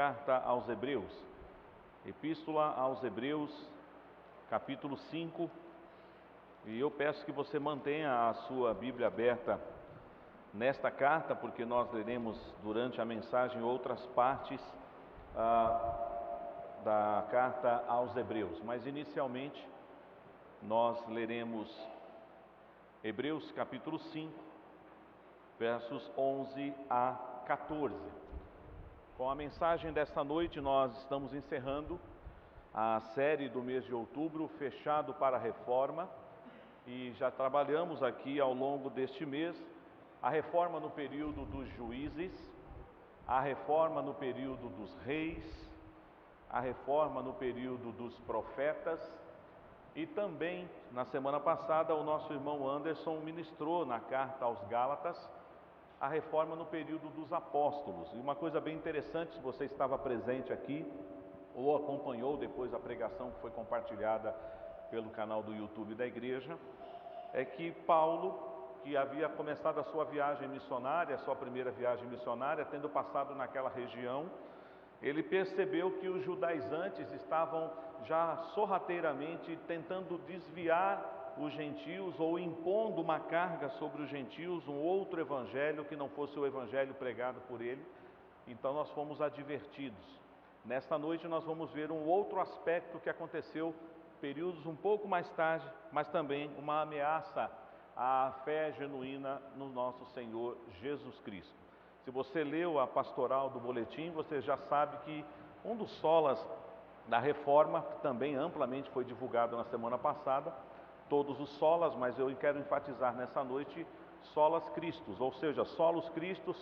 carta aos Hebreus, Epístola aos Hebreus, capítulo 5, e eu peço que você mantenha a sua Bíblia aberta nesta carta, porque nós leremos durante a mensagem outras partes da carta aos Hebreus, mas inicialmente nós leremos Hebreus capítulo 5, versos 11 a 14. Com a mensagem desta noite nós estamos encerrando a série do mês de outubro, Fechado para a Reforma, e já trabalhamos aqui ao longo deste mês a reforma no período dos juízes, a reforma no período dos reis, a reforma no período dos profetas, e também na semana passada o nosso irmão Anderson ministrou na carta aos Gálatas a reforma no período dos apóstolos. E uma coisa bem interessante, se você estava presente aqui ou acompanhou depois a pregação que foi compartilhada pelo canal do YouTube da igreja, é que Paulo, que havia começado a sua viagem missionária, a sua primeira viagem missionária, tendo passado naquela região, ele percebeu que os judaizantes estavam já sorrateiramente tentando desviar os gentios ou impondo uma carga sobre os gentios, um outro evangelho que não fosse o evangelho pregado por ele. Então nós fomos advertidos. Nesta noite nós vamos ver um outro aspecto que aconteceu períodos um pouco mais tarde, mas também uma ameaça à fé genuína no nosso Senhor Jesus Cristo. Se você leu a pastoral do boletim, você já sabe que um dos solas da reforma, que também amplamente foi divulgado na semana passada, todos os solas, mas eu quero enfatizar nessa noite solas Christus, ou seja, solos Cristo,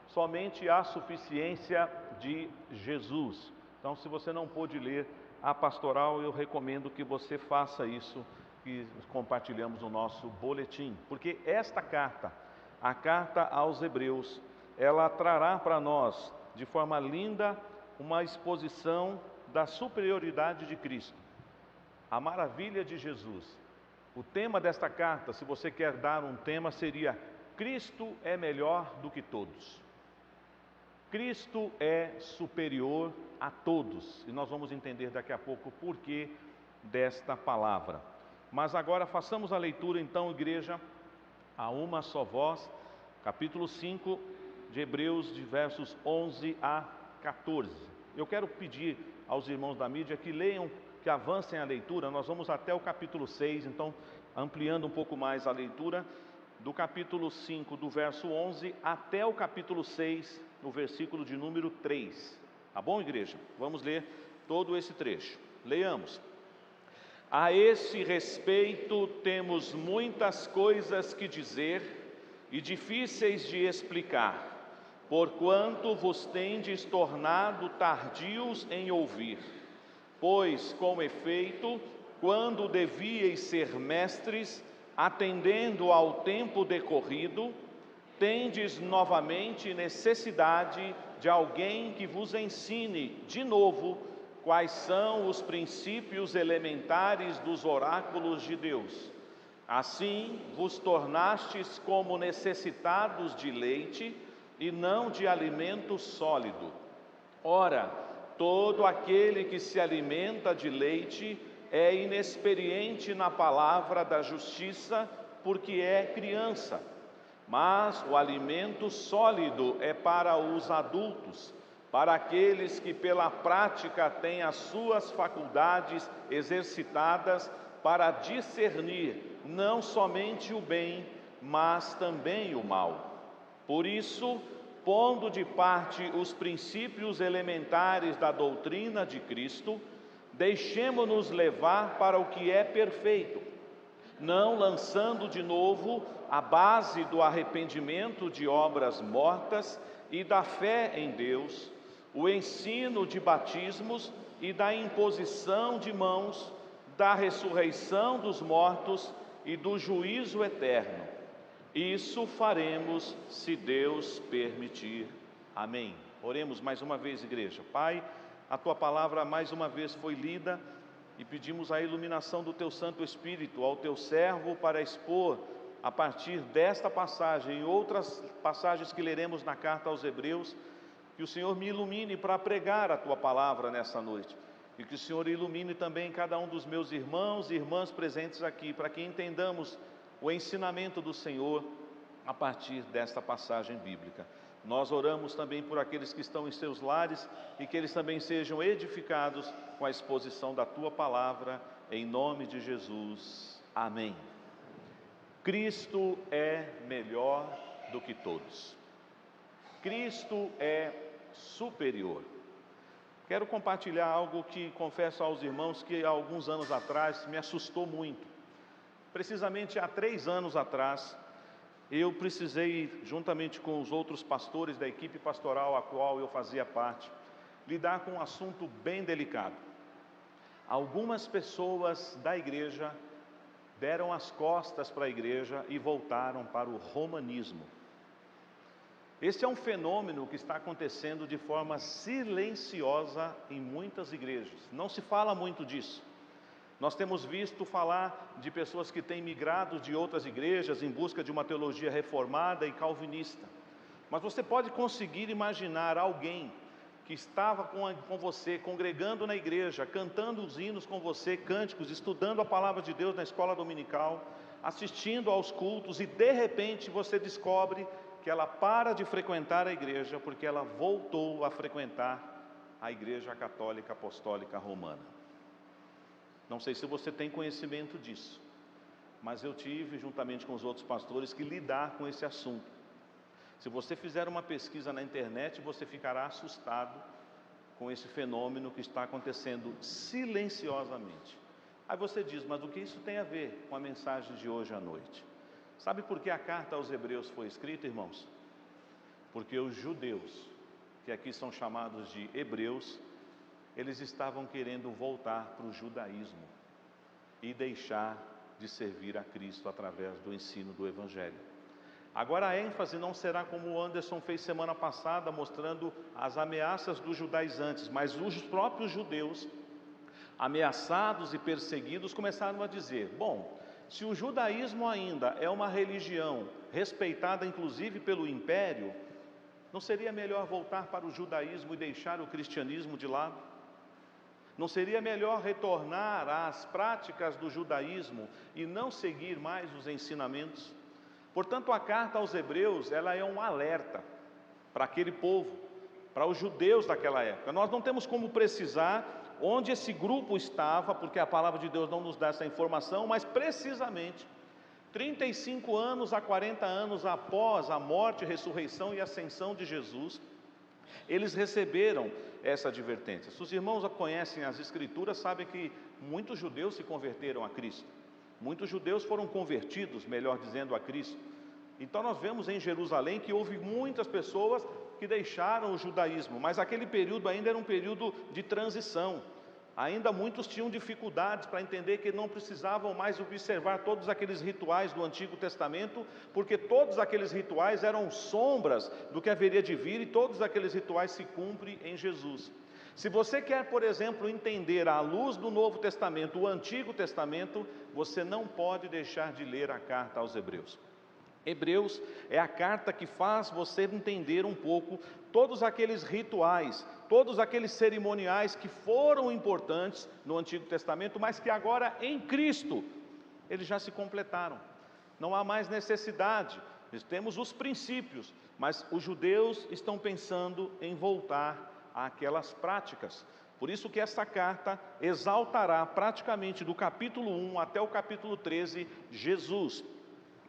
somente a suficiência de Jesus. Então, se você não pôde ler a pastoral, eu recomendo que você faça isso que compartilhamos no nosso boletim, porque esta carta, a carta aos Hebreus, ela trará para nós, de forma linda, uma exposição da superioridade de Cristo, a maravilha de Jesus. O tema desta carta, se você quer dar um tema, seria: Cristo é melhor do que todos. Cristo é superior a todos. E nós vamos entender daqui a pouco o porquê desta palavra. Mas agora façamos a leitura então, igreja, a uma só voz, capítulo 5 de Hebreus, de versos 11 a 14. Eu quero pedir aos irmãos da mídia que leiam, que avancem a leitura. Nós vamos até o capítulo 6, então ampliando um pouco mais a leitura, do capítulo 5, do verso 11, até o capítulo 6, no versículo de número 3. Tá bom, igreja? Vamos ler todo esse trecho. Leiamos. A esse respeito temos muitas coisas que dizer e difíceis de explicar, porquanto vos tendes tornado tardios em ouvir. Pois, com efeito, quando devíeis ser mestres, atendendo ao tempo decorrido, tendes novamente necessidade de alguém que vos ensine de novo quais são os princípios elementares dos oráculos de Deus. Assim, vos tornastes como necessitados de leite e não de alimento sólido. Ora, todo aquele que se alimenta de leite é inexperiente na palavra da justiça, porque é criança. Mas o alimento sólido é para os adultos, para aqueles que pela prática têm as suas faculdades exercitadas para discernir não somente o bem, mas também o mal. Por isso, pondo de parte os princípios elementares da doutrina de Cristo, deixemo-nos levar para o que é perfeito, não lançando de novo a base do arrependimento de obras mortas e da fé em Deus, o ensino de batismos e da imposição de mãos, da ressurreição dos mortos e do juízo eterno. Isso faremos se Deus permitir. Amém. Oremos mais uma vez, igreja. Pai, a Tua palavra mais uma vez foi lida e pedimos a iluminação do Teu Santo Espírito ao Teu servo para expor, a partir desta passagem e outras passagens que leremos na carta aos Hebreus, Que o Senhor me ilumine para pregar a Tua palavra nessa noite. E que o Senhor ilumine também cada um dos meus irmãos e irmãs presentes aqui, para que entendamos o ensinamento do Senhor a partir desta passagem bíblica. Nós oramos também por aqueles que estão em seus lares e que eles também sejam edificados com a exposição da Tua palavra, em nome de Jesus. Amém. Cristo é melhor do que todos. Cristo é superior. Quero compartilhar algo que confesso aos irmãos que há alguns anos atrás me assustou muito. Precisamente há 3 anos atrás, eu precisei, juntamente com os outros pastores da equipe pastoral a qual eu fazia parte, lidar com um assunto bem delicado. Algumas pessoas da igreja deram as costas para a igreja e voltaram para o romanismo. Esse é um fenômeno que está acontecendo de forma silenciosa em muitas igrejas. Não se fala muito disso. Nós temos visto falar de pessoas que têm migrado de outras igrejas em busca de uma teologia reformada e calvinista. Mas você pode conseguir imaginar alguém que estava com você, congregando na igreja, cantando os hinos com você, cânticos, estudando a palavra de Deus na escola dominical, assistindo aos cultos, e de repente você descobre que ela para de frequentar a igreja porque ela voltou a frequentar a Igreja Católica Apostólica Romana. Não sei se você tem conhecimento disso, mas eu tive, juntamente com os outros pastores, que lidar com esse assunto. Se você fizer uma pesquisa na internet, você ficará assustado com esse fenômeno que está acontecendo silenciosamente. Aí você diz, mas o que isso tem a ver com a mensagem de hoje à noite? Sabe por que a carta aos Hebreus foi escrita, irmãos? Porque os judeus, que aqui são chamados de hebreus, eles estavam querendo voltar para o judaísmo e deixar de servir a Cristo através do ensino do Evangelho. Agora a ênfase não será como o Anderson fez semana passada, mostrando as ameaças dos judaizantes, mas os próprios judeus, ameaçados e perseguidos, começaram a dizer, bom, se o judaísmo ainda é uma religião respeitada inclusive pelo império, não seria melhor voltar para o judaísmo e deixar o cristianismo de lado? Não seria melhor retornar às práticas do judaísmo e não seguir mais os ensinamentos? Portanto, a carta aos Hebreus, ela é um alerta para aquele povo, para os judeus daquela época. Nós não temos como precisar onde esse grupo estava, porque a palavra de Deus não nos dá essa informação, mas precisamente 35 anos a 40 anos após a morte, ressurreição e ascensão de Jesus, eles receberam essa advertência. Se os irmãos conhecem as Escrituras, sabem que muitos judeus se converteram a Cristo. Muitos judeus foram convertidos, melhor dizendo, a Cristo. Então nós vemos em Jerusalém que houve muitas pessoas que deixaram o judaísmo, mas aquele período ainda era um período de transição. Ainda muitos tinham dificuldades para entender que não precisavam mais observar todos aqueles rituais do Antigo Testamento, porque todos aqueles rituais eram sombras do que haveria de vir, e todos aqueles rituais se cumprem em Jesus. Se você quer, por exemplo, entender à luz do Novo Testamento, o Antigo Testamento, você não pode deixar de ler a carta aos Hebreus. Hebreus é a carta que faz você entender um pouco todos aqueles rituais, todos aqueles cerimoniais que foram importantes no Antigo Testamento, mas que agora em Cristo eles já se completaram. Não há mais necessidade, nós temos os princípios, mas os judeus estão pensando em voltar àquelas práticas. Por isso que essa carta exaltará praticamente do capítulo 1 até o capítulo 13, Jesus,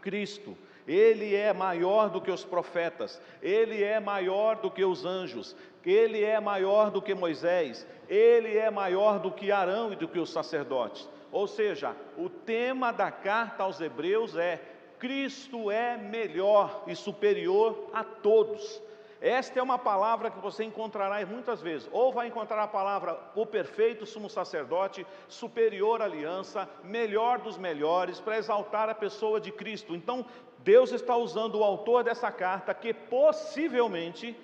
Cristo. Ele é maior do que os profetas, Ele é maior do que os anjos, Ele é maior do que Moisés, Ele é maior do que Arão e do que os sacerdotes. Ou seja, o tema da carta aos Hebreus é: Cristo é melhor e superior a todos. Esta é uma palavra que você encontrará muitas vezes, ou vai encontrar a palavra o perfeito sumo sacerdote, superior aliança, melhor dos melhores, para exaltar a pessoa de Cristo. Então, Deus está usando o autor dessa carta, que possivelmente,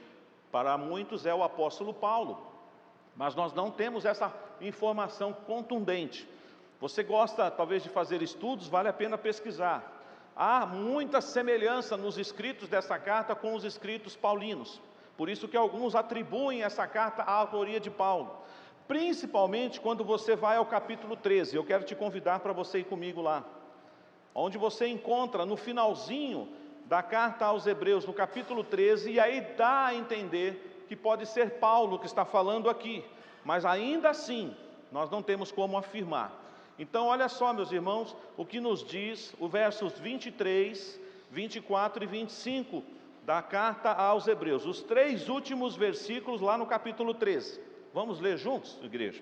para muitos é o apóstolo Paulo, mas nós não temos essa informação contundente. Você gosta talvez de fazer estudos, vale a pena pesquisar. Há muita semelhança nos escritos dessa carta com os escritos paulinos. Por isso que alguns atribuem essa carta à autoria de Paulo, principalmente quando você vai ao capítulo 13. Eu quero te convidar para você ir comigo lá, onde você encontra no finalzinho da carta aos Hebreus, no capítulo 13, e aí dá a entender que pode ser Paulo que está falando aqui, mas ainda assim, nós não temos como afirmar. Então olha só, meus irmãos, o que nos diz o versos 23, 24 e 25 da carta aos Hebreus, os 3 últimos versículos lá no capítulo 13. Vamos ler juntos, igreja?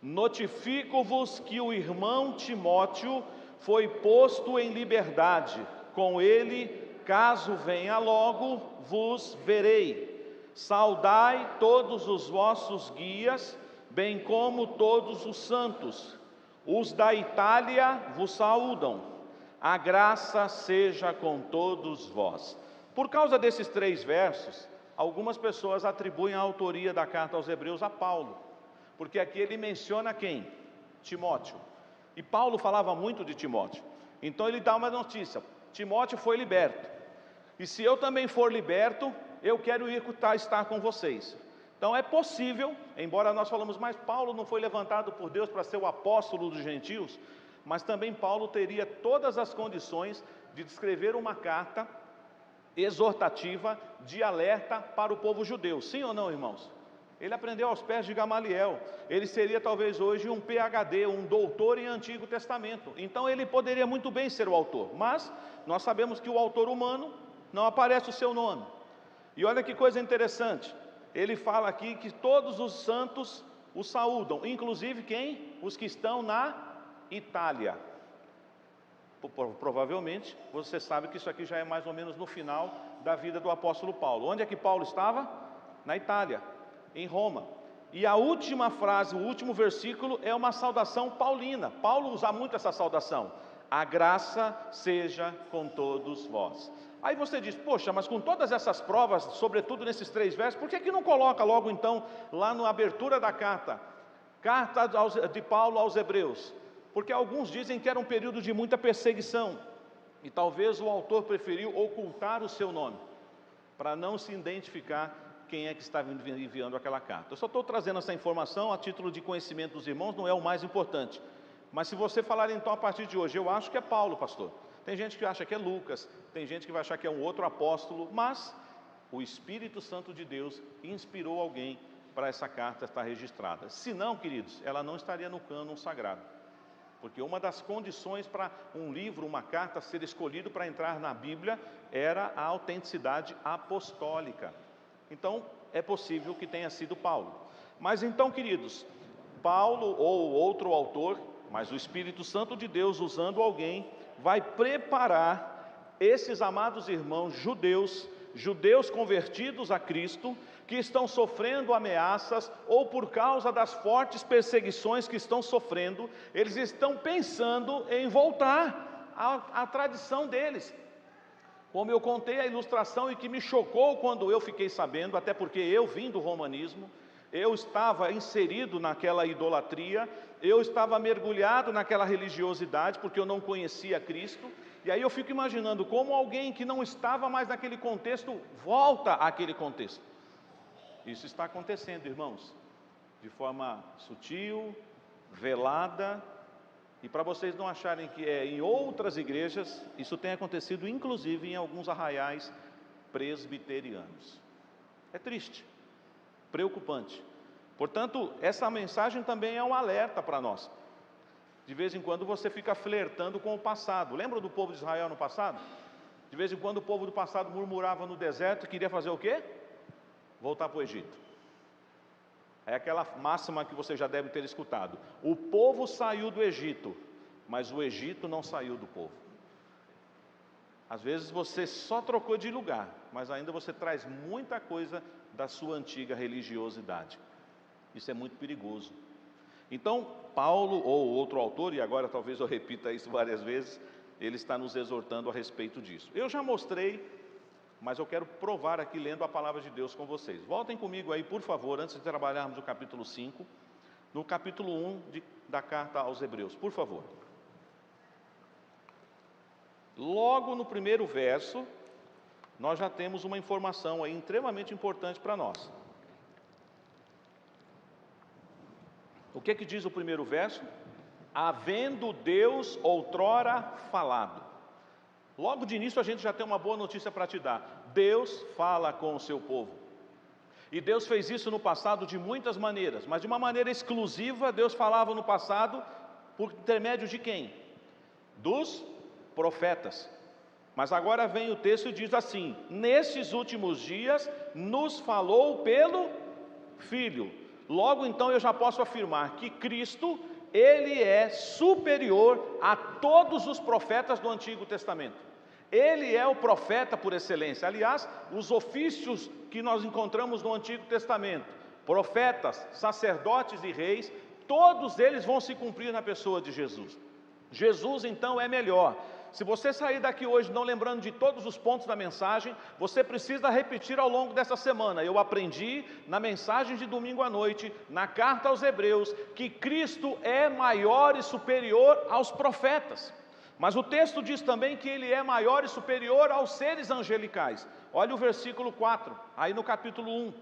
Notifico-vos que o irmão Timóteo foi posto em liberdade, com ele, caso venha logo, vos verei. Saudai todos os vossos guias, bem como todos os santos. Os da Itália vos saúdam. A graça seja com todos vós. Por causa desses 3 versos, algumas pessoas atribuem a autoria da carta aos Hebreus a Paulo, porque aqui ele menciona quem? Timóteo. E Paulo falava muito de Timóteo. Então ele dá uma notícia: Timóteo foi liberto. E se eu também for liberto, eu quero ir estar com vocês. Então é possível, embora nós falamos, mas Paulo não foi levantado por Deus para ser o apóstolo dos gentios, mas também Paulo teria todas as condições de escrever uma carta exortativa, de alerta para o povo judeu. Sim ou não, irmãos? Ele aprendeu aos pés de Gamaliel. Ele seria talvez hoje um PhD, um doutor em Antigo Testamento. Então ele poderia muito bem ser o autor. Mas nós sabemos que o autor humano não aparece o seu nome. E olha que coisa interessante. Ele fala aqui que todos os santos o saúdam. Inclusive quem? Os que estão na Itália. Provavelmente você sabe que isso aqui já é mais ou menos no final da vida do apóstolo Paulo. Onde é que Paulo estava? Na Itália, em Roma. E a última frase, o último versículo é uma saudação paulina. Paulo usa muito essa saudação: a graça seja com todos vós. Aí você diz, poxa, mas com todas essas provas, sobretudo nesses 3 versos, por que não coloca logo então, lá na abertura da carta de Paulo aos Hebreus? Porque alguns dizem que era um período de muita perseguição, e talvez o autor preferiu ocultar o seu nome, para não se identificar quem é que estava enviando aquela carta. Eu só estou trazendo essa informação a título de conhecimento dos irmãos, não é o mais importante. Mas se você falar então a partir de hoje, eu acho que é Paulo, pastor. Tem gente que acha que é Lucas, tem gente que vai achar que é um outro apóstolo, mas o Espírito Santo de Deus inspirou alguém para essa carta estar registrada. Se não, queridos, ela não estaria no cânon sagrado. Porque uma das condições para um livro, uma carta ser escolhido para entrar na Bíblia era a autenticidade apostólica. Então, é possível que tenha sido Paulo. Mas então, queridos, Paulo ou outro autor, mas o Espírito Santo de Deus usando alguém, vai preparar esses amados irmãos judeus convertidos a Cristo, que estão sofrendo ameaças, ou por causa das fortes perseguições que estão sofrendo, eles estão pensando em voltar à tradição deles. Como eu contei a ilustração e que me chocou quando eu fiquei sabendo, até porque eu vim do romanismo, eu estava inserido naquela idolatria, eu estava mergulhado naquela religiosidade, porque eu não conhecia Cristo, e aí eu fico imaginando como alguém que não estava mais naquele contexto, volta àquele contexto. Isso está acontecendo, irmãos, de forma sutil, velada, e para vocês não acharem que é em outras igrejas, isso tem acontecido inclusive em alguns arraiais presbiterianos. É triste, preocupante. Portanto, essa mensagem também é um alerta para nós. De vez em quando você fica flertando com o passado. Lembra do povo de Israel no passado? De vez em quando o povo do passado murmurava no deserto e queria fazer o quê? Voltar para o Egito. É aquela máxima que você já deve ter escutado: o povo saiu do Egito, mas o Egito não saiu do povo. Às vezes você só trocou de lugar, mas ainda você traz muita coisa da sua antiga religiosidade. Isso é muito perigoso. Então, Paulo ou outro autor, e agora talvez eu repita isso várias vezes, ele está nos exortando a respeito disso. Eu já mostrei, mas eu quero provar aqui lendo a palavra de Deus com vocês. Voltem comigo aí, por favor, antes de trabalharmos o capítulo 5, no capítulo 1 da carta aos Hebreus, por favor. Logo no primeiro verso, nós já temos uma informação aí extremamente importante para nós. O que diz o primeiro verso? Havendo Deus outrora falado. Logo de início a gente já tem uma boa notícia para te dar. Deus fala com o seu povo. E Deus fez isso no passado de muitas maneiras, mas de uma maneira exclusiva. Deus falava no passado por intermédio de quem? Dos profetas. Mas agora vem o texto e diz assim: nesses últimos dias nos falou pelo Filho. Logo então eu já posso afirmar que Cristo, Ele é superior a todos os profetas do Antigo Testamento. Ele é o profeta por excelência. Aliás, os ofícios que nós encontramos no Antigo Testamento, profetas, sacerdotes e reis, todos eles vão se cumprir na pessoa de Jesus. Jesus então é melhor. Se você sair daqui hoje não lembrando de todos os pontos da mensagem, você precisa repetir ao longo dessa semana. Eu aprendi na mensagem de domingo à noite, na carta aos Hebreus, que Cristo é maior e superior aos profetas. Mas o texto diz também que Ele é maior e superior aos seres angelicais. Olha o versículo 4, aí no capítulo 1.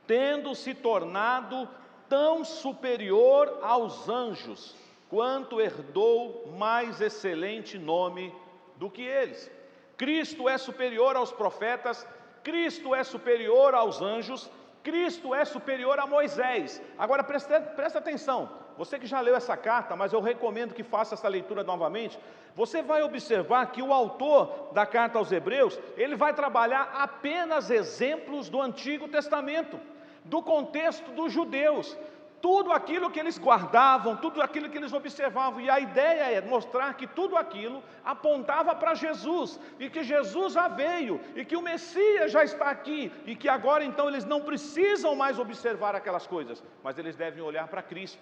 Tendo se tornado tão superior aos anjos, quanto herdou mais excelente nome do que eles. Cristo é superior aos profetas, Cristo é superior aos anjos, Cristo é superior a Moisés. Agora presta atenção, você que já leu essa carta, mas eu recomendo que faça essa leitura novamente. Você vai observar que o autor da carta aos Hebreus, ele vai trabalhar apenas exemplos do Antigo Testamento, do contexto dos judeus. Tudo aquilo que eles guardavam, tudo aquilo que eles observavam, e a ideia é mostrar que tudo aquilo apontava para Jesus, e que Jesus já veio, e que o Messias já está aqui, e que agora então eles não precisam mais observar aquelas coisas, mas eles devem olhar para Cristo.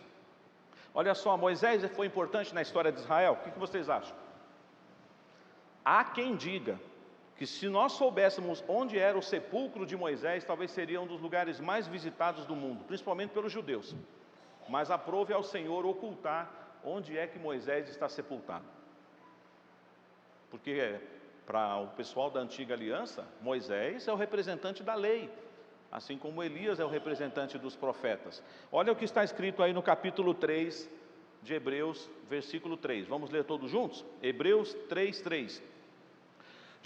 Olha só, Moisés foi importante na história de Israel, o que vocês acham? Há quem diga que se nós soubéssemos onde era o sepulcro de Moisés, talvez seria um dos lugares mais visitados do mundo, principalmente pelos judeus. Mas aprove ao Senhor ocultar onde é que Moisés está sepultado. Porque para o pessoal da antiga aliança, Moisés é o representante da lei, assim como Elias é o representante dos profetas. Olha o que está escrito aí no capítulo 3 de Hebreus, versículo 3. Vamos ler todos juntos? Hebreus 3:3.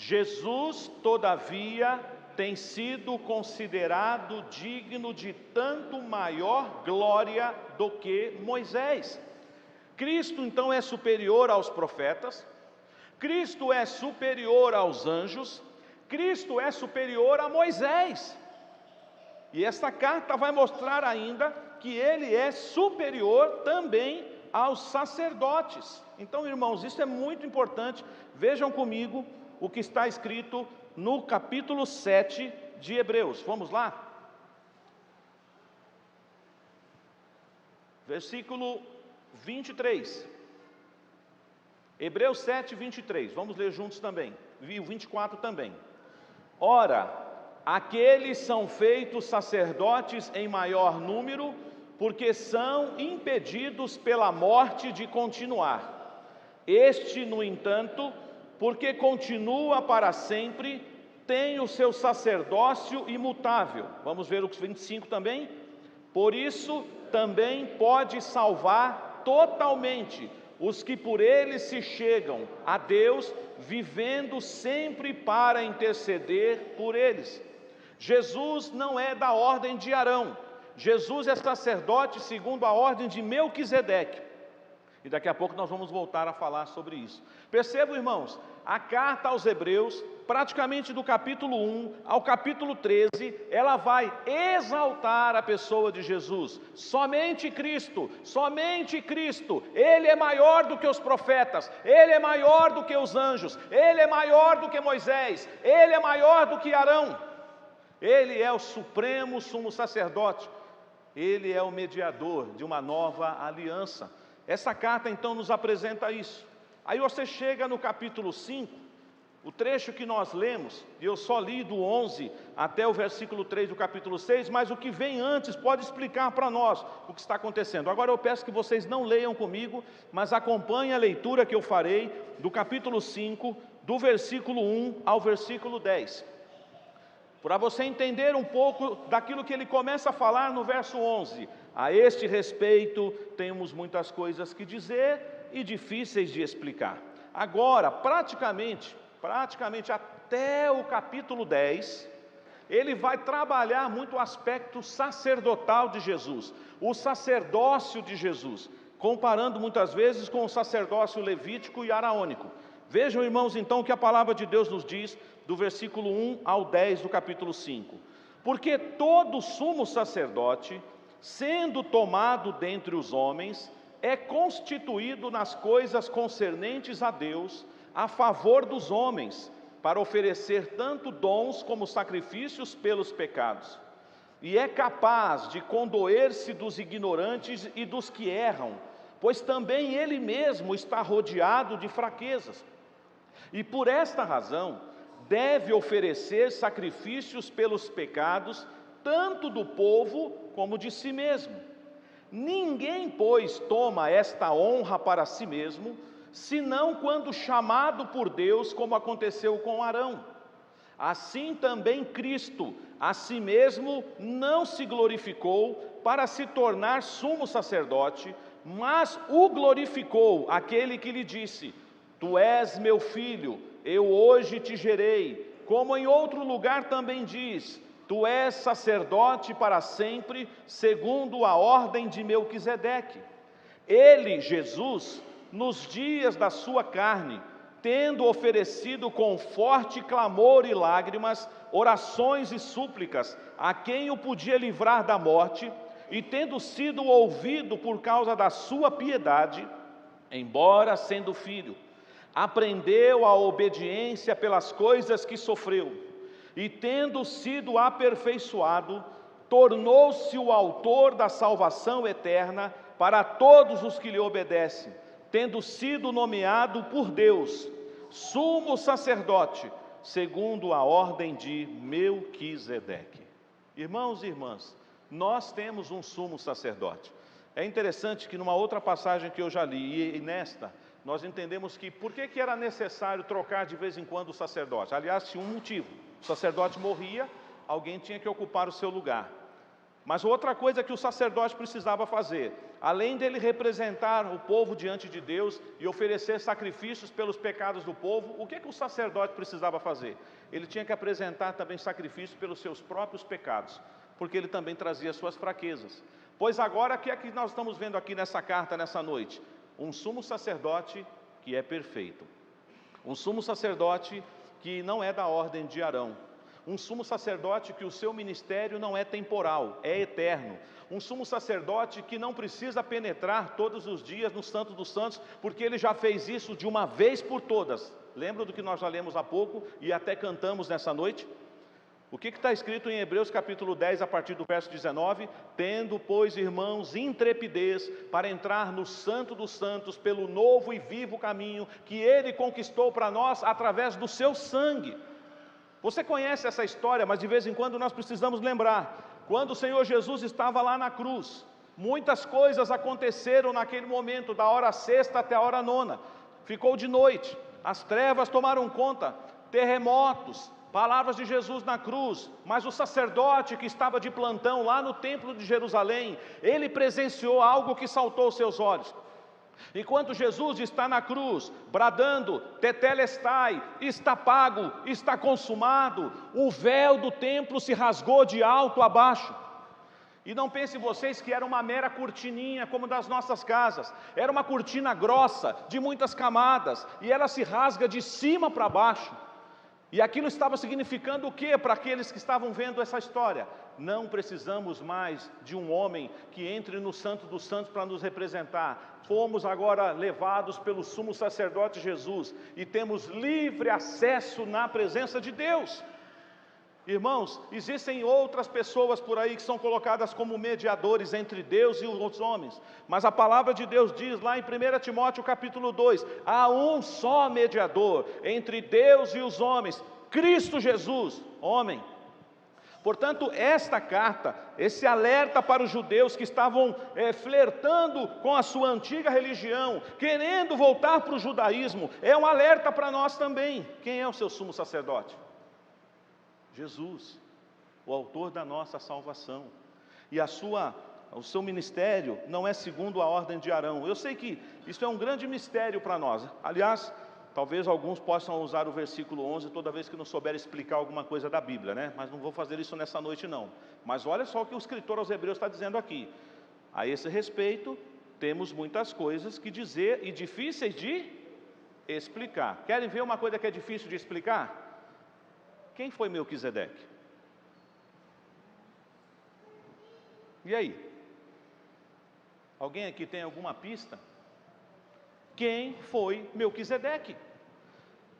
Jesus, todavia, tem sido considerado digno de tanto maior glória do que Moisés. Cristo então é superior aos profetas, Cristo é superior aos anjos, Cristo é superior a Moisés. E esta carta vai mostrar ainda que Ele é superior também aos sacerdotes. Então, irmãos, isso é muito importante. Vejam comigo o que está escrito no capítulo 7 de Hebreus. Vamos lá? Versículo 23. Hebreus 7, 23. Vamos ler juntos também. E o 24 também. Ora, aqueles são feitos sacerdotes em maior número, porque são impedidos pela morte de continuar. Este, no entanto, porque continua para sempre, tem o seu sacerdócio imutável. Vamos ver o 25 também. Por isso, também pode salvar totalmente os que por ele se chegam a Deus, vivendo sempre para interceder por eles. Jesus não é da ordem de Arão. Jesus é sacerdote segundo a ordem de Melquisedeque. E daqui a pouco nós vamos voltar a falar sobre isso. Percebam, irmãos, a carta aos Hebreus, praticamente do capítulo 1 ao capítulo 13, ela vai exaltar a pessoa de Jesus. Somente Cristo, Ele é maior do que os profetas, Ele é maior do que os anjos, Ele é maior do que Moisés, Ele é maior do que Arão. Ele é o supremo sumo sacerdote, Ele é o mediador de uma nova aliança. Essa carta então nos apresenta isso. Aí você chega no capítulo 5, o trecho que nós lemos, e eu só li do 11 até o versículo 3 do capítulo 6, mas o que vem antes pode explicar para nós o que está acontecendo. Agora eu peço que vocês não leiam comigo, mas acompanhem a leitura que eu farei do capítulo 5, do versículo 1 ao versículo 10. Para você entender um pouco daquilo que ele começa a falar no verso 11. A este respeito, temos muitas coisas que dizer e difíceis de explicar. Agora, praticamente até o capítulo 10, ele vai trabalhar muito o aspecto sacerdotal de Jesus, o sacerdócio de Jesus, comparando muitas vezes com o sacerdócio levítico e araônico. Vejam, irmãos, então, o que a palavra de Deus nos diz, do versículo 1 ao 10 do capítulo 5. Porque todo sumo sacerdote, sendo tomado dentre os homens, é constituído nas coisas concernentes a Deus, a favor dos homens, para oferecer tanto dons como sacrifícios pelos pecados. E é capaz de condoer-se dos ignorantes e dos que erram, pois também ele mesmo está rodeado de fraquezas. E por esta razão, deve oferecer sacrifícios pelos pecados, tanto do povo como de si mesmo. Ninguém, pois, toma esta honra para si mesmo, senão quando chamado por Deus, como aconteceu com Arão. Assim também Cristo, a si mesmo, não se glorificou para se tornar sumo sacerdote, mas o glorificou aquele que lhe disse: Tu és meu filho, eu hoje te gerei. Como em outro lugar também diz: Tu és sacerdote para sempre, segundo a ordem de Melquisedeque. Ele, Jesus, nos dias da sua carne, tendo oferecido com forte clamor e lágrimas, orações e súplicas, a quem o podia livrar da morte, e tendo sido ouvido por causa da sua piedade, embora sendo filho, aprendeu a obediência pelas coisas que sofreu, e tendo sido aperfeiçoado, tornou-se o autor da salvação eterna para todos os que lhe obedecem, tendo sido nomeado por Deus sumo sacerdote, segundo a ordem de Melquisedeque. Irmãos e irmãs, nós temos um sumo sacerdote. É interessante que numa outra passagem que eu já li, e nesta, nós entendemos que por que era necessário trocar de vez em quando o sacerdote? Aliás, tinha um motivo: o sacerdote morria, alguém tinha que ocupar o seu lugar. Mas outra coisa que o sacerdote precisava fazer, além dele representar o povo diante de Deus e oferecer sacrifícios pelos pecados do povo, o que o sacerdote precisava fazer? Ele tinha que apresentar também sacrifícios pelos seus próprios pecados, porque ele também trazia suas fraquezas. Pois agora, o que é que nós estamos vendo aqui nessa carta, nessa noite? Um sumo sacerdote que é perfeito. Um sumo sacerdote que não é da ordem de Arão. Um sumo sacerdote que o seu ministério não é temporal, é eterno. Um sumo sacerdote que não precisa penetrar todos os dias no Santo dos Santos, porque ele já fez isso de uma vez por todas. Lembra do que nós já lemos há pouco e até cantamos nessa noite? O que está escrito em Hebreus capítulo 10, a partir do verso 19? Tendo, pois, irmãos, intrepidez para entrar no Santo dos Santos pelo novo e vivo caminho que Ele conquistou para nós através do seu sangue. Você conhece essa história, mas de vez em quando nós precisamos lembrar. Quando o Senhor Jesus estava lá na cruz, muitas coisas aconteceram naquele momento, da hora sexta até a hora nona. Ficou de noite, as trevas tomaram conta, terremotos, palavras de Jesus na cruz, mas o sacerdote que estava de plantão lá no templo de Jerusalém, ele presenciou algo que saltou aos seus olhos. Enquanto Jesus está na cruz, bradando, tetelestai, está pago, está consumado, o véu do templo se rasgou de alto a baixo. E não pensem vocês que era uma mera cortininha como das nossas casas, era uma cortina grossa, de muitas camadas, e ela se rasga de cima para baixo. E aquilo estava significando o que para aqueles que estavam vendo essa história? Não precisamos mais de um homem que entre no Santo dos Santos para nos representar. Fomos agora levados pelo sumo sacerdote Jesus e temos livre acesso na presença de Deus. Irmãos, existem outras pessoas por aí que são colocadas como mediadores entre Deus e os homens, mas a palavra de Deus diz lá em 1 Timóteo capítulo 2, há um só mediador entre Deus e os homens, Cristo Jesus, homem. Portanto, esta carta, esse alerta para os judeus que estavam flertando com a sua antiga religião, querendo voltar para o judaísmo, é um alerta para nós também. Quem é o seu sumo sacerdote? Jesus, o autor da nossa salvação. E o seu ministério não é segundo a ordem de Arão. Eu sei que isso é um grande mistério para nós. Aliás, talvez alguns possam usar o versículo 11 toda vez que não souber explicar alguma coisa da Bíblia, né? Mas não vou fazer isso nessa noite não. Mas olha só o que o escritor aos Hebreus está dizendo aqui. A esse respeito, temos muitas coisas que dizer e difíceis de explicar. Querem ver uma coisa que é difícil de explicar? Quem foi Melquisedeque? E aí? Alguém aqui tem alguma pista? Quem foi Melquisedeque?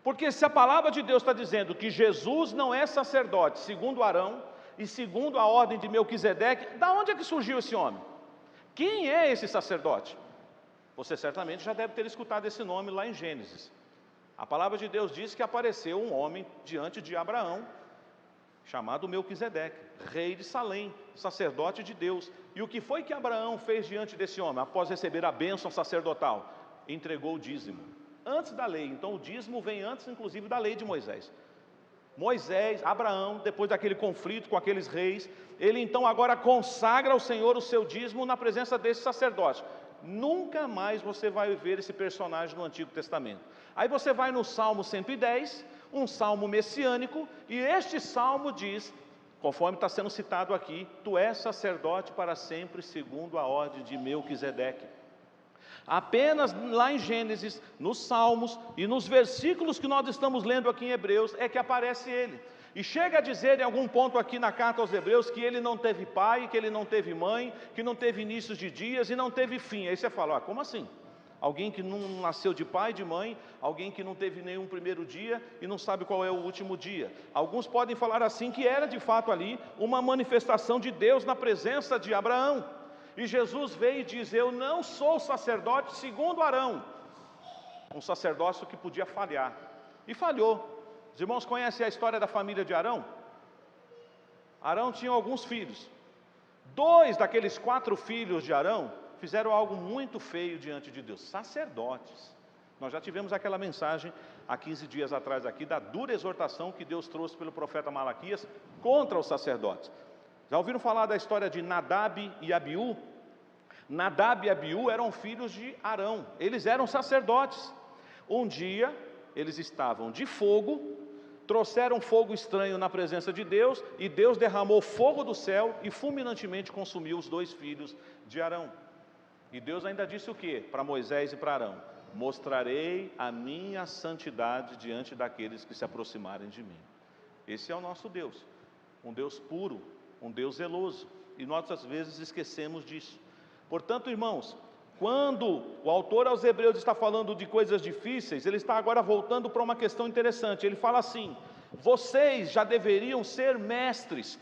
Porque se a palavra de Deus está dizendo que Jesus não é sacerdote segundo Arão e segundo a ordem de Melquisedeque, da onde é que surgiu esse homem? Quem é esse sacerdote? Você certamente já deve ter escutado esse nome lá em Gênesis. A palavra de Deus diz que apareceu um homem diante de Abraão, chamado Melquisedeque, rei de Salém, sacerdote de Deus. E o que foi que Abraão fez diante desse homem, após receber a bênção sacerdotal? Entregou o dízimo, antes da lei. Então o dízimo vem antes inclusive da lei de Moisés. Abraão, depois daquele conflito com aqueles reis, ele então agora consagra ao Senhor o seu dízimo na presença desse sacerdote. Nunca mais você vai ver esse personagem no Antigo Testamento. Aí você vai no Salmo 110, um salmo messiânico, e este salmo diz, conforme está sendo citado aqui: tu és sacerdote para sempre segundo a ordem de Melquisedeque. Apenas lá em Gênesis, nos Salmos e nos versículos que nós estamos lendo aqui em Hebreus é que aparece ele. E chega a dizer em algum ponto aqui na carta aos Hebreus que ele não teve pai, que ele não teve mãe, que não teve inícios de dias e não teve fim. Aí você fala, como assim? Alguém que não nasceu de pai, de mãe, alguém que não teve nenhum primeiro dia e não sabe qual é o último dia. Alguns podem falar assim que era de fato ali uma manifestação de Deus na presença de Abraão. E Jesus veio e diz, eu não sou sacerdote segundo Arão. Um sacerdócio que podia falhar. E falhou. Os irmãos conhecem a história da família de Arão? Arão tinha alguns filhos. 2 daqueles 4 filhos de Arão fizeram algo muito feio diante de Deus. Sacerdotes. Nós já tivemos aquela mensagem há 15 dias atrás aqui, da dura exortação que Deus trouxe pelo profeta Malaquias contra os sacerdotes. Já ouviram falar da história de Nadab e Abiú? Nadab e Abiú eram filhos de Arão, eles eram sacerdotes. Um dia, eles estavam de fogo, trouxeram fogo estranho na presença de Deus, e Deus derramou fogo do céu e fulminantemente consumiu os 2 filhos de Arão. E Deus ainda disse o que? Para Moisés e para Arão: mostrarei a minha santidade diante daqueles que se aproximarem de mim. Esse é o nosso Deus, um Deus puro, um Deus zeloso, e nós às vezes esquecemos disso. Portanto, irmãos, quando o autor aos Hebreus está falando de coisas difíceis, ele está agora voltando para uma questão interessante. Ele fala assim: vocês já deveriam ser mestres,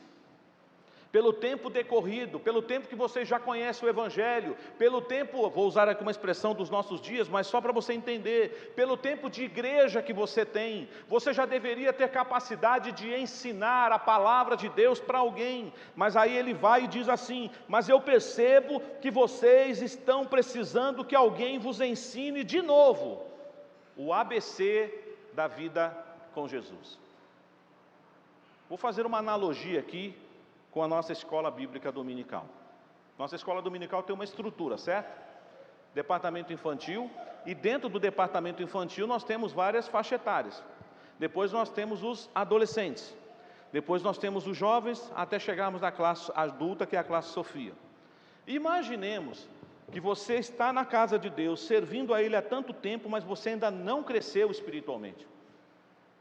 pelo tempo decorrido, pelo tempo que vocês já conhecem o Evangelho, pelo tempo, vou usar aqui uma expressão dos nossos dias, mas só para você entender, pelo tempo de igreja que você tem, você já deveria ter capacidade de ensinar a palavra de Deus para alguém. Mas aí ele vai e diz assim: mas eu percebo que vocês estão precisando que alguém vos ensine de novo o ABC da vida com Jesus. Vou fazer uma analogia aqui com a nossa escola bíblica dominical. Nossa escola dominical tem uma estrutura, certo? Departamento infantil, e dentro do departamento infantil nós temos várias faixas etárias. Depois nós temos os adolescentes. Depois nós temos os jovens, até chegarmos na classe adulta, que é a classe Sofia. Imaginemos que você está na casa de Deus, servindo a Ele há tanto tempo, mas você ainda não cresceu espiritualmente.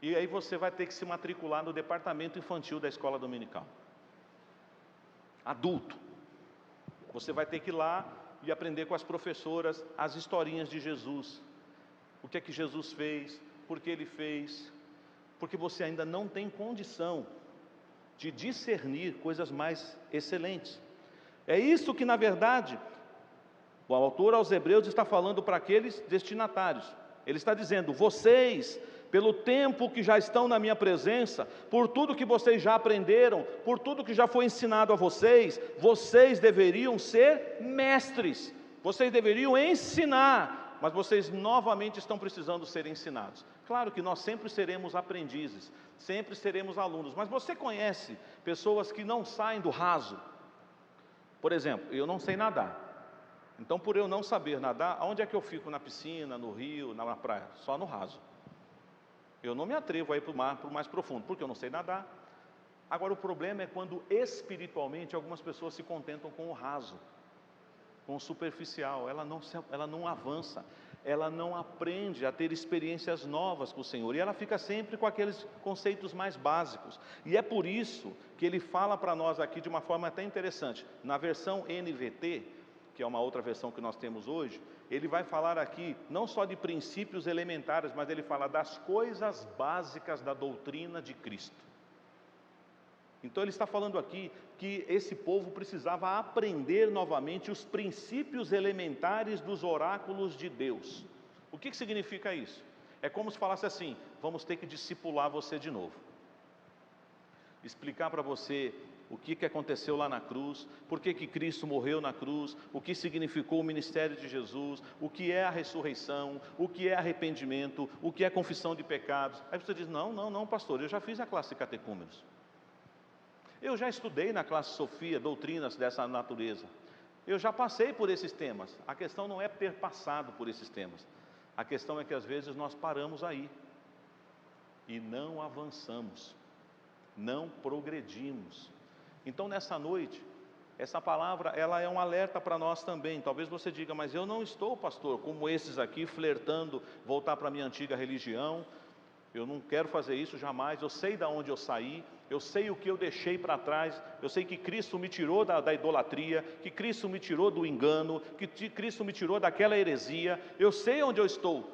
E aí você vai ter que se matricular no departamento infantil da escola dominical. Adulto, você vai ter que ir lá e aprender com as professoras as historinhas de Jesus, o que é que Jesus fez, por que Ele fez, porque você ainda não tem condição de discernir coisas mais excelentes. É isso que, na verdade, o autor aos Hebreus está falando para aqueles destinatários. Ele está dizendo: vocês pelo tempo que já estão na minha presença, por tudo que vocês já aprenderam, por tudo que já foi ensinado a vocês, vocês deveriam ser mestres, vocês deveriam ensinar, mas vocês novamente estão precisando ser ensinados. Claro que nós sempre seremos aprendizes, sempre seremos alunos, mas você conhece pessoas que não saem do raso? Por exemplo, eu não sei nadar. Então, por eu não saber nadar, aonde é que eu fico? Na piscina, no rio, na praia? Só no raso. Eu não me atrevo a ir para o mar, para o mais profundo, porque eu não sei nadar. Agora, o problema é quando espiritualmente algumas pessoas se contentam com o raso, com o superficial. Ela não avança, ela não aprende a ter experiências novas com o Senhor, e ela fica sempre com aqueles conceitos mais básicos. E é por isso que ele fala para nós aqui de uma forma até interessante. Na versão NVT, que é uma outra versão que nós temos hoje, ele vai falar aqui não só de princípios elementares, mas ele fala das coisas básicas da doutrina de Cristo. Então ele está falando aqui que esse povo precisava aprender novamente os princípios elementares dos oráculos de Deus. O que significa isso? É como se falasse assim: vamos ter que discipular você de novo, explicar para você o que aconteceu lá na cruz, por que Cristo morreu na cruz, o que significou o ministério de Jesus, o que é a ressurreição, o que é arrependimento, o que é confissão de pecados. Aí você diz: não, pastor, eu já fiz a classe de catecúmenos, eu já estudei na classe Sofia, doutrinas dessa natureza, eu já passei por esses temas. A questão não é ter passado por esses temas, a questão é que às vezes nós paramos aí, e não avançamos, não progredimos. Então nessa noite, essa palavra, ela é um alerta para nós também. Talvez você diga: mas eu não estou, pastor, como esses aqui, flertando voltar para a minha antiga religião, eu não quero fazer isso jamais, eu sei de onde eu saí, eu sei o que eu deixei para trás, eu sei que Cristo me tirou da idolatria, que Cristo me tirou do engano, que Cristo me tirou daquela heresia, eu sei onde eu estou.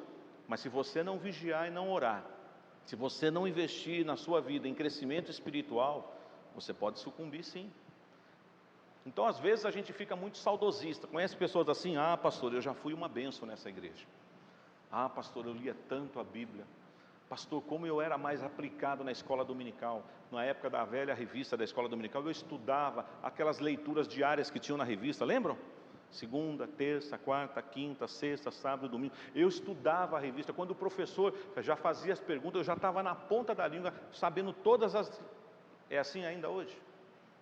Mas se você não vigiar e não orar, se você não investir na sua vida em crescimento espiritual, você pode sucumbir, sim. Então às vezes a gente fica muito saudosista. Conhece pessoas assim: ah, pastor, eu já fui uma bênção nessa igreja. Ah, pastor, eu lia tanto a Bíblia. Pastor, como eu era mais aplicado na escola dominical. Na época da velha revista da escola dominical, eu estudava aquelas leituras diárias que tinham na revista, lembram? Segunda, terça, quarta, quinta, sexta, sábado, domingo. Eu estudava a revista. Quando o professor já fazia as perguntas, eu já estava na ponta da língua, sabendo todas as... É assim ainda hoje?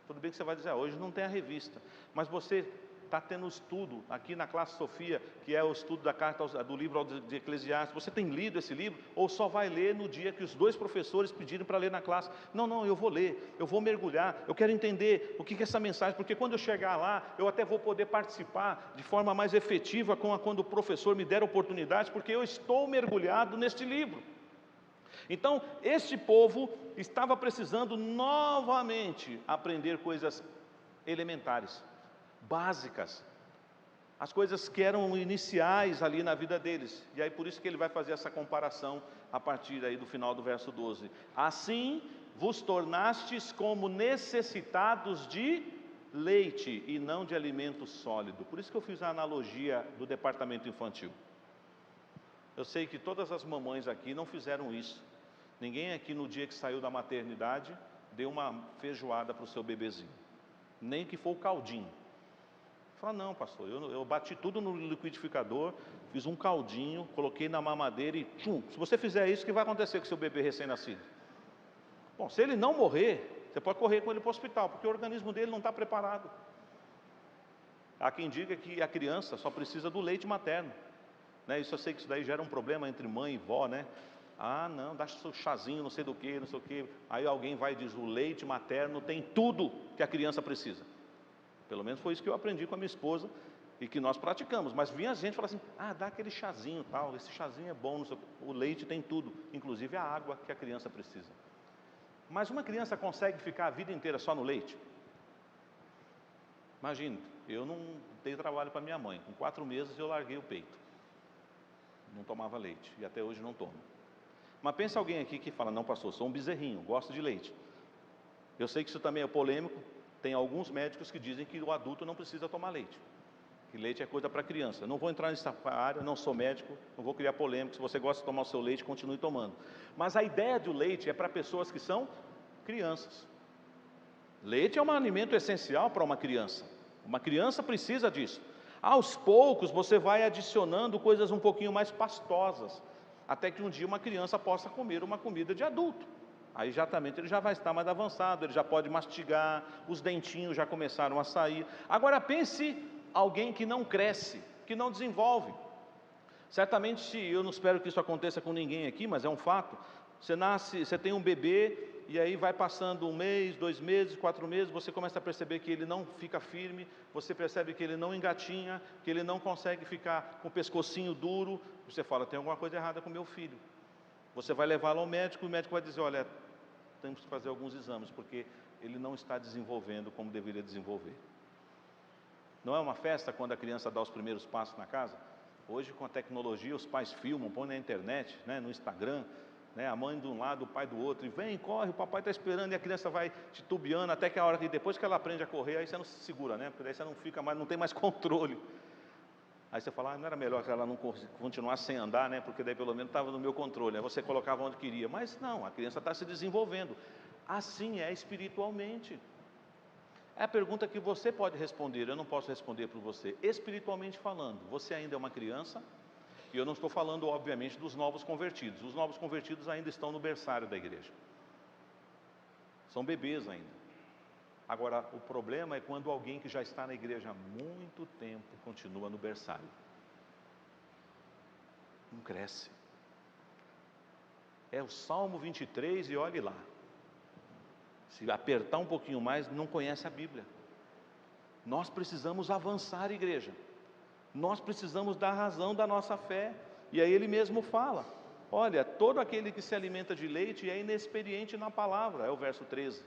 Tudo bem que você vai dizer: hoje não tem a revista, mas você está tendo estudo aqui na classe Sofia, que é o estudo da carta do livro de Eclesiastes. Você tem lido esse livro, ou só vai ler no dia que os dois professores pedirem para ler na classe? Não, eu vou ler, eu vou mergulhar, eu quero entender o que é essa mensagem, porque quando eu chegar lá, eu até vou poder participar de forma mais efetiva quando o professor me der oportunidade, porque eu estou mergulhado neste livro. Então, este povo estava precisando novamente aprender coisas elementares, básicas, as coisas que eram iniciais ali na vida deles. E aí por isso que ele vai fazer essa comparação a partir aí do final do verso 12. Assim vos tornastes como necessitados de leite e não de alimento sólido. Por isso que eu fiz a analogia do departamento infantil. Eu sei que todas as mamães aqui não fizeram isso. Ninguém aqui no dia que saiu da maternidade deu uma feijoada para o seu bebezinho, nem que for o caldinho. Fala: não, pastor, eu bati tudo no liquidificador, fiz um caldinho, coloquei na mamadeira e tchum. Se você fizer isso, o que vai acontecer com o seu bebê recém-nascido? Bom, se ele não morrer, você pode correr com ele para o hospital, porque o organismo dele não está preparado. Há quem diga que a criança só precisa do leite materno, né? Isso eu sei que isso daí gera um problema entre mãe e vó, né? Ah, não, dá seu chazinho, não sei do que, não sei o que. Aí alguém vai e diz: o leite materno tem tudo que a criança precisa. Pelo menos foi isso que eu aprendi com a minha esposa e que nós praticamos. Mas vinha a gente falar assim: ah, dá aquele chazinho tal, esse chazinho é bom, não sei, o leite tem tudo, inclusive a água que a criança precisa. Mas uma criança consegue ficar a vida inteira só no leite? Imagine, eu não dei trabalho para minha mãe. Com 4 meses eu larguei o peito, não tomava leite, e até hoje não tomo. Mas pensa alguém aqui que fala: não, pastor, sou um bezerrinho, gosto de leite. Eu sei que isso também é polêmico. Tem alguns médicos que dizem que o adulto não precisa tomar leite, que leite é coisa para criança. Não vou entrar nessa área, não sou médico, não vou criar polêmica. Se você gosta de tomar o seu leite, continue tomando. Mas a ideia do leite é para pessoas que são crianças. Leite é um alimento essencial para uma criança. Uma criança precisa disso. Aos poucos você vai adicionando coisas um pouquinho mais pastosas, até que um dia uma criança possa comer uma comida de adulto. Aí exatamente ele já vai estar mais avançado, ele já pode mastigar, os dentinhos já começaram a sair. Agora pense alguém que não cresce, que não desenvolve. Certamente, eu não espero que isso aconteça com ninguém aqui, mas é um fato. Você nasce, você tem um bebê, e aí vai passando 1 mês, 2 meses, 4 meses, você começa a perceber que ele não fica firme, você percebe que ele não engatinha, que ele não consegue ficar com o pescocinho duro. Você fala, tem alguma coisa errada com meu filho. Você vai levá-lo ao médico, e o médico vai dizer, olha, temos que fazer alguns exames, porque ele não está desenvolvendo como deveria desenvolver. Não é uma festa quando a criança dá os primeiros passos na casa? Hoje, com a tecnologia, os pais filmam, põem na internet, no Instagram, a mãe de um lado, o pai do outro, e vem, corre, o papai está esperando, e a criança vai titubeando, até que a hora que depois que ela aprende a correr, aí você não se segura, porque daí você não fica mais, não tem mais controle. Aí você fala, não era melhor que ela não continuasse sem andar, porque daí pelo menos estava no meu controle, aí você colocava onde queria. Mas não, a criança está se desenvolvendo. Assim é espiritualmente. É a pergunta que você pode responder, eu não posso responder por você. Espiritualmente falando, você ainda é uma criança? E eu não estou falando, obviamente, dos novos convertidos. Os novos convertidos ainda estão no berçário da igreja. São bebês ainda. Agora, o problema é quando alguém que já está na igreja há muito tempo continua no berçário. Não cresce. É o Salmo 23 e olhe lá. Se apertar um pouquinho mais, não conhece a Bíblia. Nós precisamos avançar, igreja. Nós precisamos dar razão da nossa fé. E aí ele mesmo fala, olha, todo aquele que se alimenta de leite é inexperiente na palavra, é o verso 13.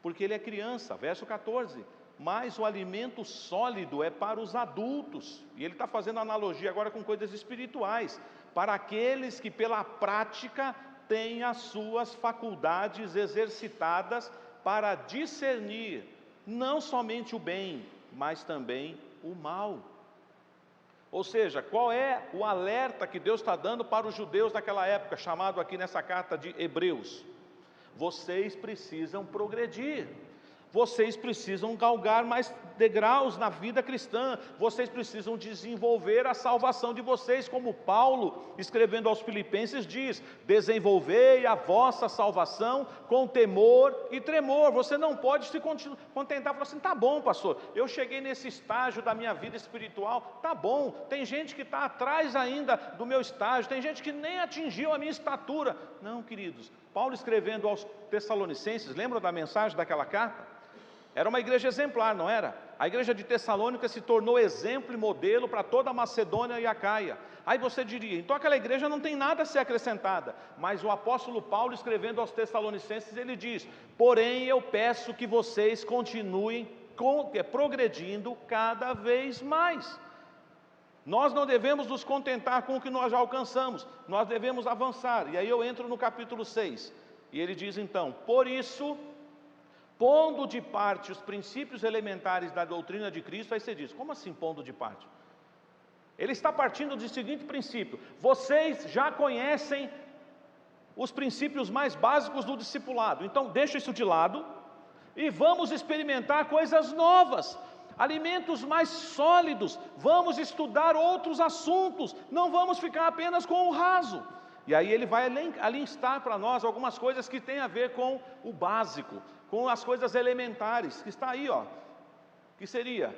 Porque ele é criança, verso 14, mas o alimento sólido é para os adultos, e ele está fazendo analogia agora com coisas espirituais, para aqueles que pela prática têm as suas faculdades exercitadas para discernir, não somente o bem, mas também o mal. Ou seja, qual é o alerta que Deus está dando para os judeus daquela época, chamado aqui nessa carta de Hebreus? Vocês precisam progredir, vocês precisam galgar mais degraus na vida cristã, vocês precisam desenvolver a salvação de vocês, como Paulo, escrevendo aos Filipenses, diz, desenvolvei a vossa salvação com temor e tremor. Você não pode se contentar, falar assim, tá bom pastor, eu cheguei nesse estágio da minha vida espiritual, tá bom, tem gente que está atrás ainda do meu estágio, tem gente que nem atingiu a minha estatura. Não, queridos, Paulo escrevendo aos Tessalonicenses, lembram da mensagem daquela carta? Era uma igreja exemplar, não era? A igreja de Tessalônica se tornou exemplo e modelo para toda a Macedônia e a Acaia. Aí você diria, então aquela igreja não tem nada a ser acrescentada. Mas o apóstolo Paulo, escrevendo aos Tessalonicenses, ele diz, porém eu peço que vocês continuem progredindo cada vez mais. Nós não devemos nos contentar com o que nós já alcançamos, nós devemos avançar. E aí eu entro no capítulo 6, e ele diz então, por isso, pondo de parte os princípios elementares da doutrina de Cristo. Aí você diz, como assim pondo de parte? Ele está partindo do seguinte princípio, vocês já conhecem os princípios mais básicos do discipulado, então deixa isso de lado, e vamos experimentar coisas novas, alimentos mais sólidos, vamos estudar outros assuntos, não vamos ficar apenas com o raso. E aí ele vai alistar para nós algumas coisas que têm a ver com o básico, com as coisas elementares, que está aí, que seria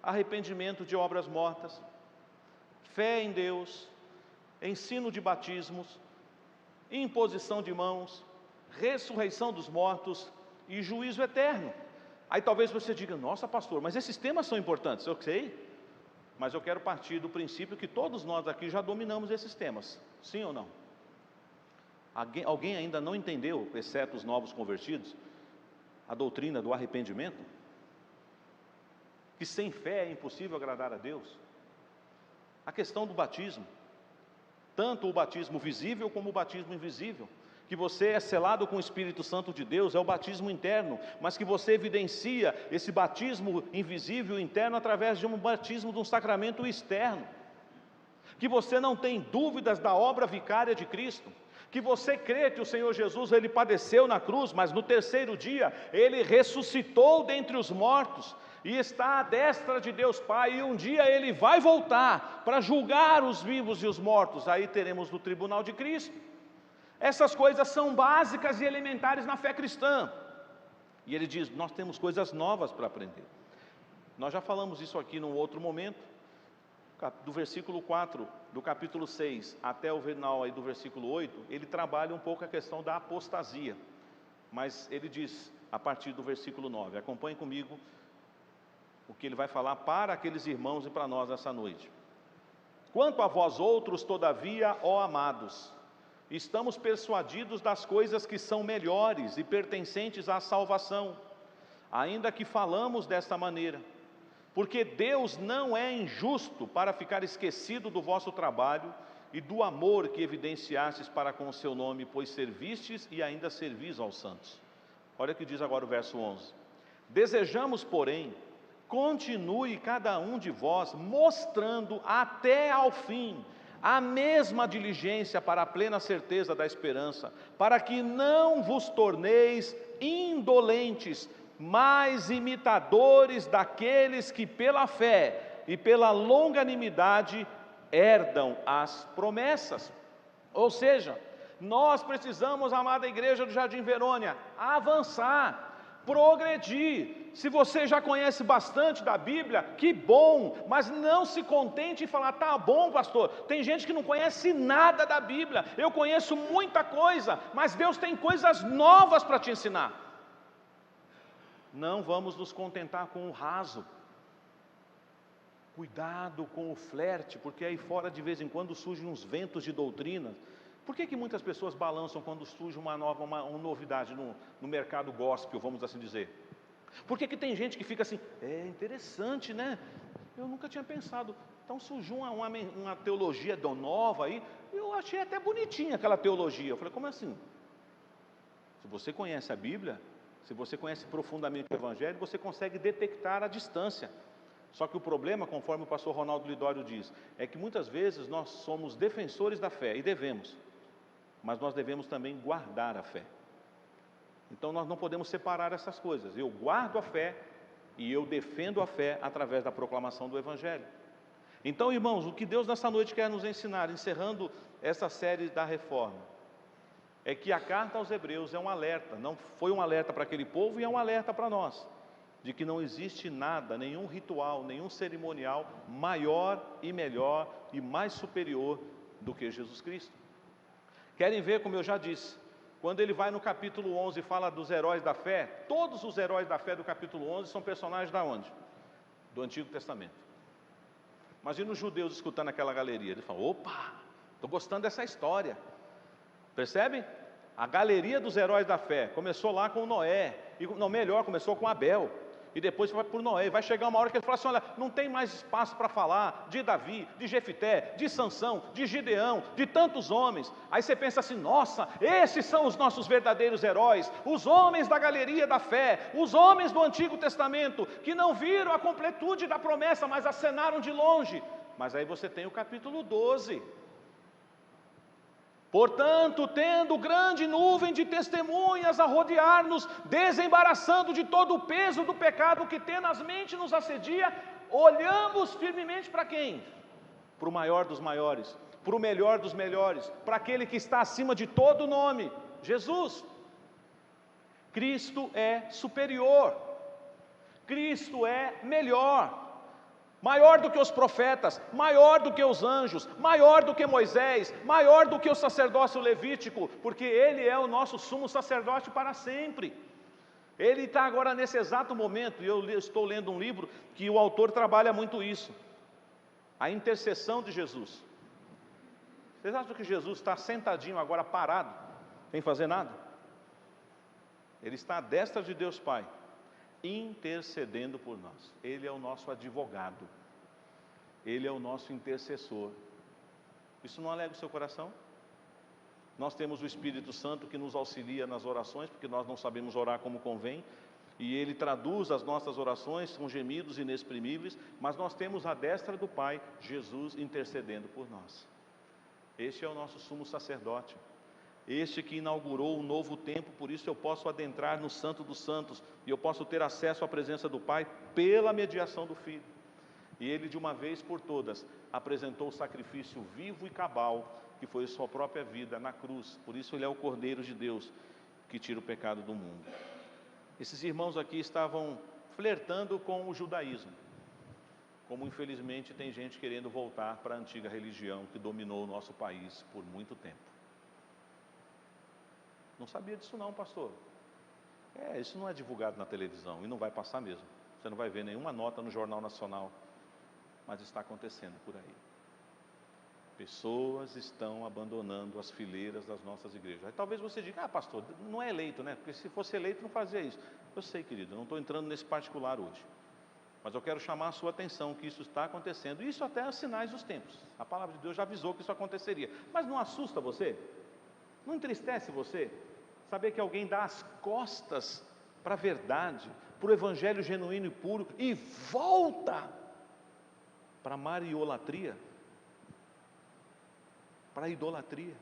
arrependimento de obras mortas, fé em Deus, ensino de batismos, imposição de mãos, ressurreição dos mortos e juízo eterno. Aí talvez você diga, nossa pastor, mas esses temas são importantes, eu sei, mas eu quero partir do princípio que todos nós aqui já dominamos esses temas, sim ou não? Alguém ainda não entendeu, exceto os novos convertidos, a doutrina do arrependimento? Que sem fé é impossível agradar a Deus? A questão do batismo, tanto o batismo visível como o batismo invisível, que você é selado com o Espírito Santo de Deus, é o batismo interno, mas que você evidencia esse batismo invisível interno através de um batismo de um sacramento externo. Que você não tem dúvidas da obra vicária de Cristo, que você crê que o Senhor Jesus, Ele padeceu na cruz, mas no terceiro dia, Ele ressuscitou dentre os mortos, e está à destra de Deus Pai, e um dia Ele vai voltar para julgar os vivos e os mortos, aí teremos no tribunal de Cristo. Essas coisas são básicas e elementares na fé cristã, e Ele diz, nós temos coisas novas para aprender. Nós já falamos isso aqui num outro momento, do versículo 4 do capítulo 6 até o final aí do versículo 8, ele trabalha um pouco a questão da apostasia, mas ele diz a partir do versículo 9, acompanhe comigo o que ele vai falar para aqueles irmãos e para nós essa noite. Quanto a vós outros, todavia, ó amados, estamos persuadidos das coisas que são melhores e pertencentes à salvação, ainda que falamos desta maneira, porque Deus não é injusto para ficar esquecido do vosso trabalho e do amor que evidenciastes para com o seu nome, pois servistes e ainda servis aos santos. Olha o que diz agora o verso 11. Desejamos, porém, continue cada um de vós mostrando até ao fim a mesma diligência para a plena certeza da esperança, para que não vos torneis indolentes, mas imitadores daqueles que pela fé e pela longanimidade herdam as promessas. Ou seja, nós precisamos, amada igreja do Jardim Verônia, avançar, progredir. Se você já conhece bastante da Bíblia, que bom, mas não se contente em falar, tá bom pastor, tem gente que não conhece nada da Bíblia, eu conheço muita coisa, mas Deus tem coisas novas para te ensinar. Não vamos nos contentar com o raso. Cuidado com o flerte, porque aí fora de vez em quando surgem uns ventos de doutrina. Por que muitas pessoas balançam quando surge uma novidade no mercado gospel, vamos assim dizer? Por que tem gente que fica assim, é interessante, né? Eu nunca tinha pensado. Então surgiu uma teologia nova aí, eu achei até bonitinha aquela teologia. Eu falei, como assim? Se você conhece a Bíblia, se você conhece profundamente o Evangelho, você consegue detectar a distância. Só que o problema, conforme o pastor Ronaldo Lidório diz, é que muitas vezes nós somos defensores da fé, e devemos, mas nós devemos também guardar a fé. Então nós não podemos separar essas coisas. Eu guardo a fé e eu defendo a fé através da proclamação do Evangelho. Então, irmãos, o que Deus nessa noite quer nos ensinar, encerrando essa série da reforma, é que a carta aos Hebreus é um alerta, não foi um alerta para aquele povo e é um alerta para nós, de que não existe nada, nenhum ritual, nenhum cerimonial maior e melhor e mais superior do que Jesus Cristo. Querem ver, como eu já disse, quando ele vai no capítulo 11 e fala dos heróis da fé, todos os heróis da fé do capítulo 11 são personagens da onde? Do Antigo Testamento. Imagina os judeus escutando aquela galeria, eles falam, opa, estou gostando dessa história. Percebem? A galeria dos heróis da fé começou lá com Noé, e não, melhor, começou com Abel, e depois foi por Noé. Vai chegar uma hora que ele fala assim, olha, não tem mais espaço para falar de Davi, de Jefité, de Sansão, de Gideão, de tantos homens. Aí você pensa assim, nossa, esses são os nossos verdadeiros heróis, os homens da galeria da fé, os homens do Antigo Testamento, que não viram a completude da promessa, mas acenaram de longe. Mas aí você tem o capítulo 12, portanto, tendo grande nuvem de testemunhas a rodear-nos, desembaraçando de todo o peso do pecado que tenazmente nos assedia, olhamos firmemente para quem? Para o maior dos maiores, para o melhor dos melhores, para aquele que está acima de todo nome, Jesus. Cristo é superior, Cristo é melhor, maior do que os profetas, maior do que os anjos, maior do que Moisés, maior do que o sacerdócio levítico, porque Ele é o nosso sumo sacerdote para sempre. Ele está agora nesse exato momento, e eu estou lendo um livro que o autor trabalha muito isso, a intercessão de Jesus. Vocês acham que Jesus está sentadinho agora, parado, sem fazer nada? Ele está à destra de Deus Pai, intercedendo por nós. Ele é o nosso advogado, Ele é o nosso intercessor. Isso não alegra o seu coração? Nós temos o Espírito Santo que nos auxilia nas orações, porque nós não sabemos orar como convém, e Ele traduz as nossas orações com gemidos inexprimíveis, mas nós temos a destra do Pai, Jesus, intercedendo por nós. Este é o nosso sumo sacerdote, este que inaugurou um novo tempo, por isso eu posso adentrar no Santo dos Santos, e eu posso ter acesso à presença do Pai pela mediação do Filho. E Ele, de uma vez por todas, apresentou o sacrifício vivo e cabal, que foi a sua própria vida na cruz. Por isso Ele é o Cordeiro de Deus, que tira o pecado do mundo. Esses irmãos aqui estavam flertando com o judaísmo, como infelizmente tem gente querendo voltar para a antiga religião que dominou o nosso país por muito tempo. Não sabia disso não, pastor. Isso não é divulgado na televisão e não vai passar mesmo. Você não vai ver nenhuma nota no Jornal Nacional, mas está acontecendo por aí. Pessoas estão abandonando as fileiras das nossas igrejas. Aí talvez você diga, pastor, não é eleito, né? Porque se fosse eleito não fazia isso. Eu sei, querido, eu não estou entrando nesse particular hoje. Mas eu quero chamar a sua atenção que isso está acontecendo. Isso até é sinais dos tempos. A palavra de Deus já avisou que isso aconteceria. Mas não assusta você? Não entristece você? Saber que alguém dá as costas para a verdade, para o evangelho genuíno e puro, e volta para a mariolatria, para a idolatria.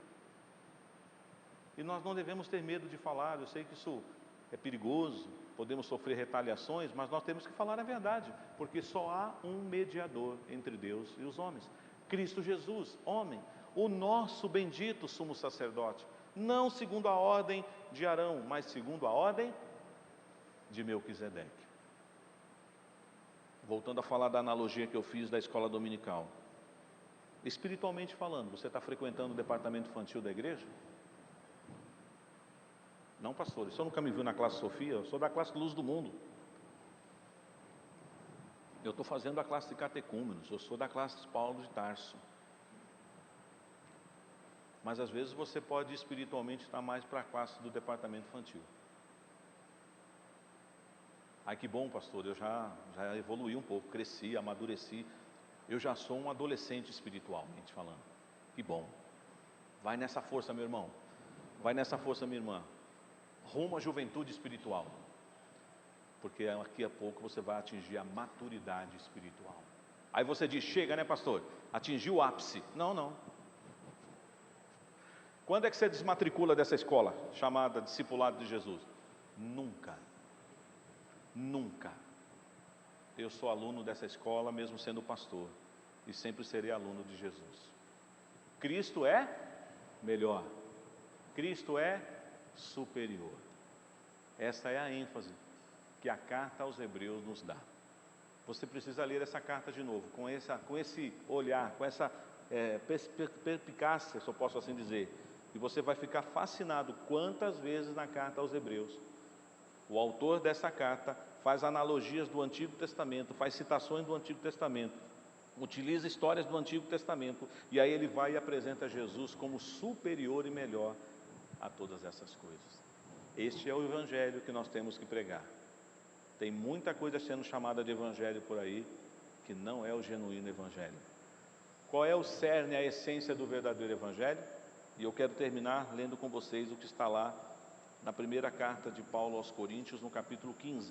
E nós não devemos ter medo de falar. Eu sei que isso é perigoso, podemos sofrer retaliações, mas nós temos que falar a verdade, porque só há um mediador entre Deus e os homens, Cristo Jesus, homem, o nosso bendito sumo sacerdote, não segundo a ordem de Arão, mas segundo a ordem de Melquisedeque. Voltando a falar da analogia que eu fiz da escola dominical, espiritualmente falando, você está frequentando o departamento infantil da igreja? Não, pastor, o senhor nunca me viu na classe Sofia? Eu sou da classe Luz do Mundo. Eu estou fazendo a classe de catecúmenos, eu sou da classe de Paulo de Tarso. Mas às vezes você pode espiritualmente estar mais para a classe do departamento infantil. Ai, que bom, pastor, eu já evoluí um pouco, cresci, amadureci. Eu já sou um adolescente espiritualmente falando. Que bom. Vai nessa força, meu irmão. Vai nessa força, minha irmã. Rumo à juventude espiritual. Porque daqui a pouco você vai atingir a maturidade espiritual. Aí você diz, chega, né, pastor? Atingiu o ápice. Não, não. Quando é que você desmatricula dessa escola chamada Discipulado de Jesus? Nunca. Nunca. Eu sou aluno dessa escola, mesmo sendo pastor, e sempre serei aluno de Jesus. Cristo é melhor. Cristo é superior. Essa é a ênfase que a carta aos Hebreus nos dá. Você precisa ler essa carta de novo, com esse olhar, com essa perspicácia, se eu posso assim dizer, e você vai ficar fascinado quantas vezes na carta aos Hebreus o autor dessa carta faz analogias do Antigo Testamento, faz citações do Antigo Testamento, utiliza histórias do Antigo Testamento, e aí ele vai e apresenta Jesus como superior e melhor a todas essas coisas. Este é o evangelho que nós temos que pregar. Tem muita coisa sendo chamada de evangelho por aí, que não é o genuíno evangelho. Qual é o cerne, a essência do verdadeiro evangelho? E eu quero terminar lendo com vocês o que está lá na primeira carta de Paulo aos Coríntios, no capítulo 15.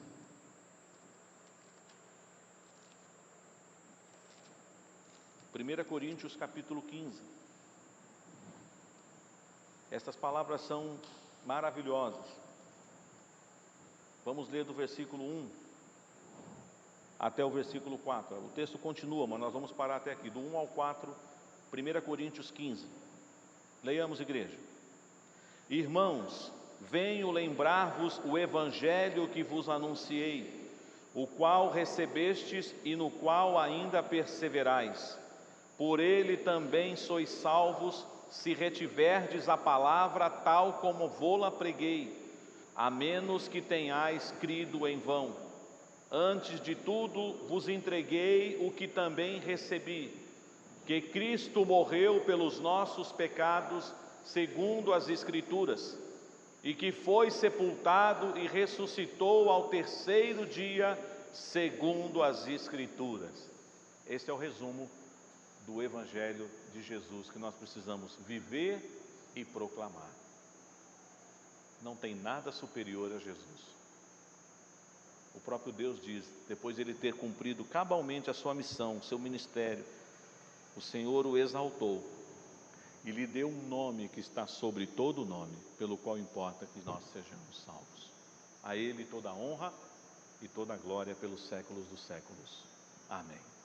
Primeira Coríntios, capítulo 15. Estas palavras são maravilhosas. Vamos ler do versículo 1 até o versículo 4. O texto continua, mas nós vamos parar até aqui, do 1 ao 4, 1 Coríntios 15. Leiamos, igreja. Irmãos, venho lembrar-vos o evangelho que vos anunciei, o qual recebestes e no qual ainda perseverais. Por ele também sois salvos, se retiverdes a palavra tal como vô-la preguei, a menos que tenhais crido em vão. Antes de tudo vos entreguei o que também recebi, que Cristo morreu pelos nossos pecados, segundo as Escrituras, e que foi sepultado e ressuscitou ao terceiro dia, segundo as Escrituras. Este é o resumo do Evangelho de Jesus que nós precisamos viver e proclamar. Não tem nada superior a Jesus. O próprio Deus diz, depois de ele ter cumprido cabalmente a sua missão, o seu ministério, o Senhor o exaltou e lhe deu um nome que está sobre todo nome, pelo qual importa que nós sejamos salvos. A ele toda a honra e toda a glória pelos séculos dos séculos. Amém.